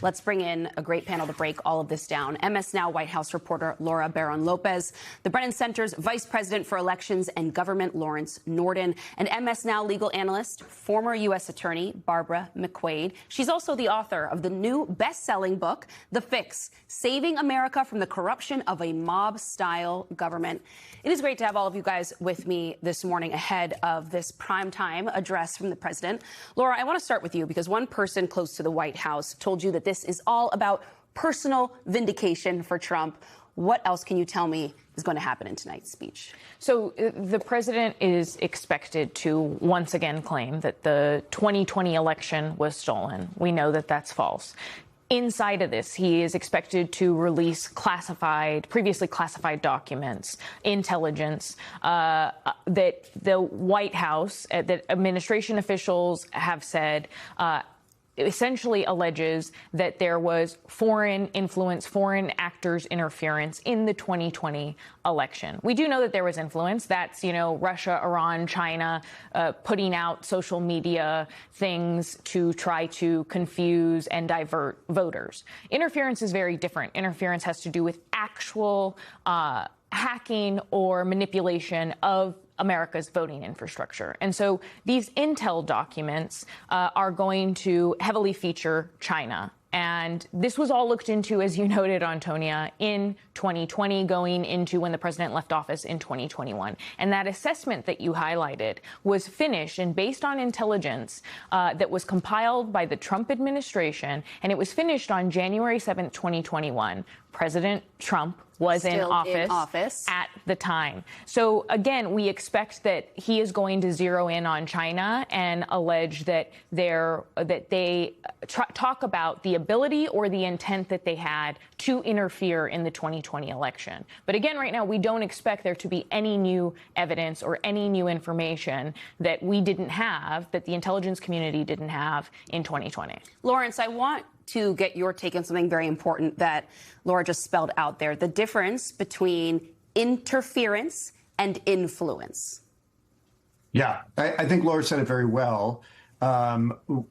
Let's bring in a great panel to break all of this down. MS Now White House reporter Laura Barron Lopez, the Brennan Center's Vice President for Elections and Government Lawrence Norden, and MS Now legal analyst, former U.S. Attorney Barbara McQuade. She's also the author of the new best-selling book, The Fix: Saving America from the Corruption of a Mob-Style Government. It is great to have all of you guys with me this morning ahead of this primetime address from the president. Laura, I want to start with you because one person close to the White House told you that this is all about personal vindication for Trump. What else can you tell me is going to happen in tonight's speech? So the president is expected to once again claim that the 2020 election was stolen. We know that that's false. Inside of this, he is expected to release previously classified documents, intelligence, that the White House, that administration officials have said, essentially alleges that there was foreign influence, foreign actors' interference in the 2020 election. We do know that there was influence. That's, Russia, Iran, China, putting out social media things to try to confuse and divert voters. Interference is very different. Interference has to do with actual hacking or manipulation of America's voting infrastructure. And so these intel documents are going to heavily feature China. And this was all looked into, as you noted, Antonia, in 2020, going into when the president left office in 2021. And that assessment that you highlighted was finished and based on intelligence that was compiled by the Trump administration. And it was finished on January 7th, 2021. President Trump was in office at the time. So again, we expect that he is going to zero in on China and allege that they talk about the ability or the intent that they had to interfere in the 2020 election. But again, right now, we don't expect there to be any new evidence or any new information that we didn't have, that the intelligence community didn't have in 2020. Lawrence, I want to get your take on something very important that Laura just spelled out there, the difference between interference and influence. Yeah, I think Laura said it very well.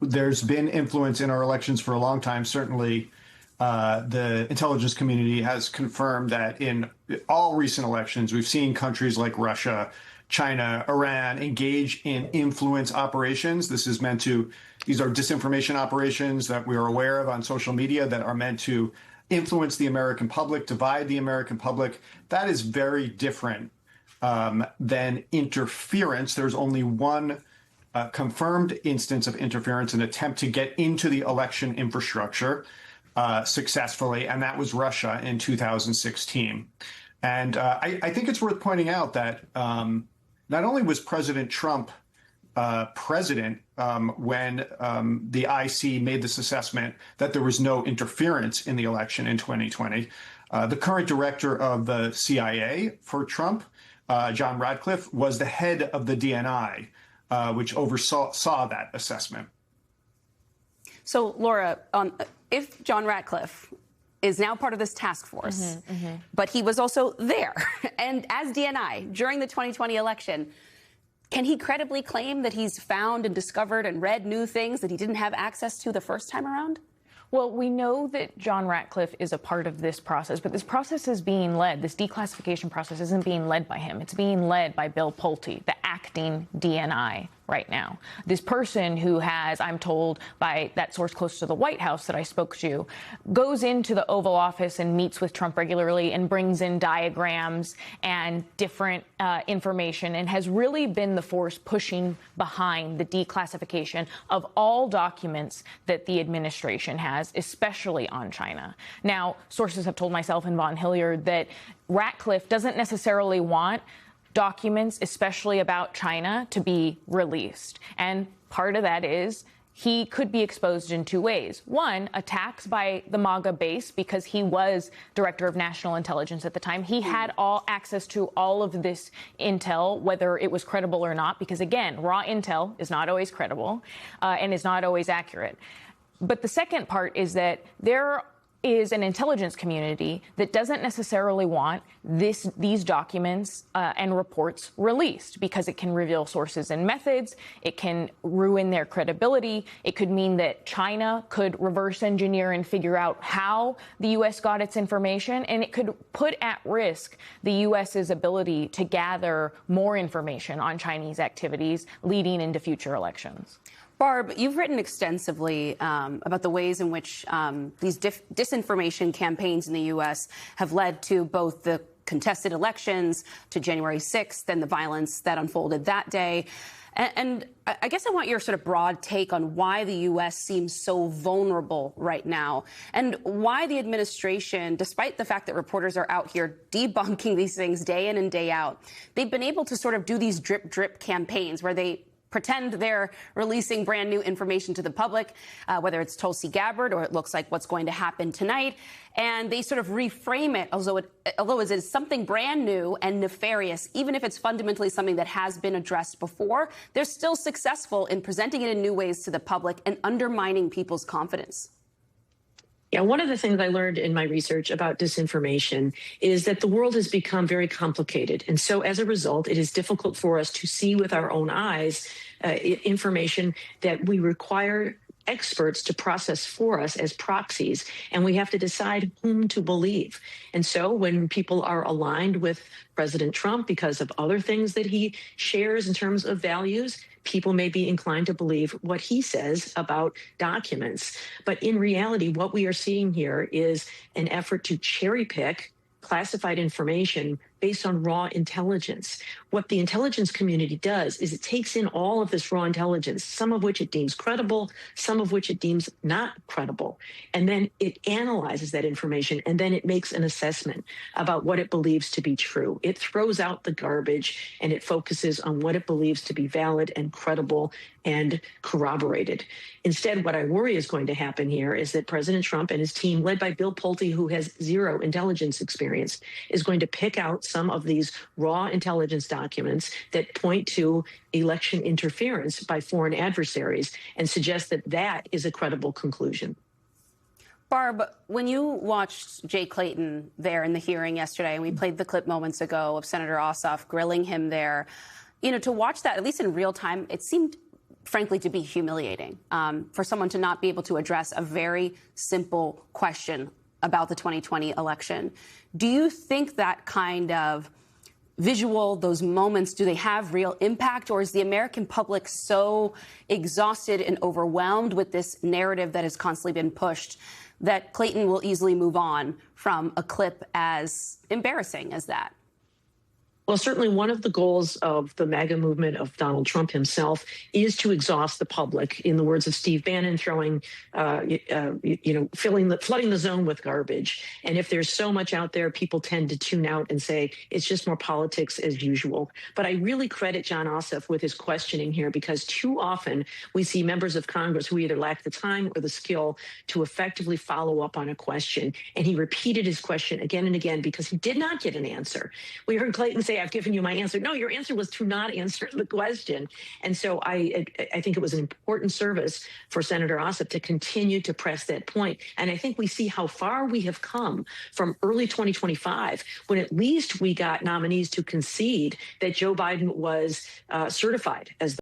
There's been influence in our elections for a long time. Certainly, the intelligence community has confirmed that in all recent elections, we've seen countries like Russia, China, Iran engage in influence operations. These are disinformation operations that we are aware of on social media that are meant to influence the American public, divide the American public. That is very different than interference. There's only one confirmed instance of interference, an attempt to get into the election infrastructure successfully, and that was Russia in 2016. And I think it's worth pointing out that not only was President Trump president when the IC made this assessment that there was no interference in the election in 2020, the current director of the CIA for Trump, John Ratcliffe, was the head of the DNI, which oversaw that assessment. So, Laura, if John Ratcliffe is now part of this task force, but he was also there and as DNI during the 2020 election, can he credibly claim that he's found and discovered and read new things that he didn't have access to the first time around? Well, we know that John Ratcliffe is a part of this process, but this process is being led. This declassification process isn't being led by him. It's being led by Bill Pulte, the acting DNI right now. This person who has, I'm told by that source close to the White House that I spoke to, goes into the Oval Office and meets with Trump regularly and brings in diagrams and different information and has really been the force pushing behind the declassification of all documents that the administration has, especially on China. Now, sources have told myself and Von Hilliard that Ratcliffe doesn't necessarily want documents, especially about China, to be released. And part of that is he could be exposed in two ways. One, attacks by the MAGA base, because he was director of national intelligence at the time. He had all access to all of this intel, whether it was credible or not, because, again, raw intel is not always credible and is not always accurate. But the second part is that there is an intelligence community that doesn't necessarily want these documents and reports released because it can reveal sources and methods. It can ruin their credibility. It could mean that China could reverse engineer and figure out how the U.S. got its information, and it could put at risk the U.S.'s ability to gather more information on Chinese activities leading into future elections. Barb, you've written extensively about the ways in which these disinformation campaigns in the U.S. have led to both the contested elections, to January 6th, and the violence that unfolded that day. And I guess I want your sort of broad take on why the U.S. seems so vulnerable right now, and why the administration, despite the fact that reporters are out here debunking these things day in and day out, they've been able to sort of do these drip campaigns where they pretend they're releasing brand new information to the public, whether it's Tulsi Gabbard or it looks like what's going to happen tonight. And they sort of reframe it, although it is something brand new and nefarious, even if it's fundamentally something that has been addressed before, they're still successful in presenting it in new ways to the public and undermining people's confidence. Yeah, one of the things I learned in my research about disinformation is that the world has become very complicated. And so as a result, it is difficult for us to see with our own eyes information that we require experts to process for us as proxies, and we have to decide whom to believe. And so when people are aligned with President Trump because of other things that he shares in terms of values, people may be inclined to believe what he says about documents. But in reality, what we are seeing here is an effort to cherry pick classified information based on raw intelligence. What the intelligence community does is it takes in all of this raw intelligence, some of which it deems credible, some of which it deems not credible. And then it analyzes that information, and then it makes an assessment about what it believes to be true. It throws out the garbage, and it focuses on what it believes to be valid and credible and corroborated. Instead, what I worry is going to happen here is that President Trump and his team, led by Bill Pulte, who has zero intelligence experience, is going to pick out some of these raw intelligence documents that point to election interference by foreign adversaries and suggest that that is a credible conclusion. Barb, when you watched Jay Clayton there in the hearing yesterday, and we played the clip moments ago of Senator Ossoff grilling him there, you know, to watch that, at least in real time, it seemed frankly to be humiliating for someone to not be able to address a very simple question about the 2020 election. Do you think that kind of visual, those moments, do they have real impact, or is the American public so exhausted and overwhelmed with this narrative that has constantly been pushed that Clayton will easily move on from a clip as embarrassing as that? Well, certainly one of the goals of the MAGA movement of Donald Trump himself is to exhaust the public, in the words of Steve Bannon, flooding the zone with garbage. And if there's so much out there, people tend to tune out and say it's just more politics as usual. But I really credit Jon Ossoff with his questioning here, because too often we see members of Congress who either lack the time or the skill to effectively follow up on a question. And he repeated his question again and again because he did not get an answer. We heard Clayton say, "I've given you my answer." No, your answer was to not answer the question. And so I think it was an important service for Senator Ossoff to continue to press that point. And I think we see how far we have come from early 2025, when at least we got nominees to concede that Joe Biden was certified as the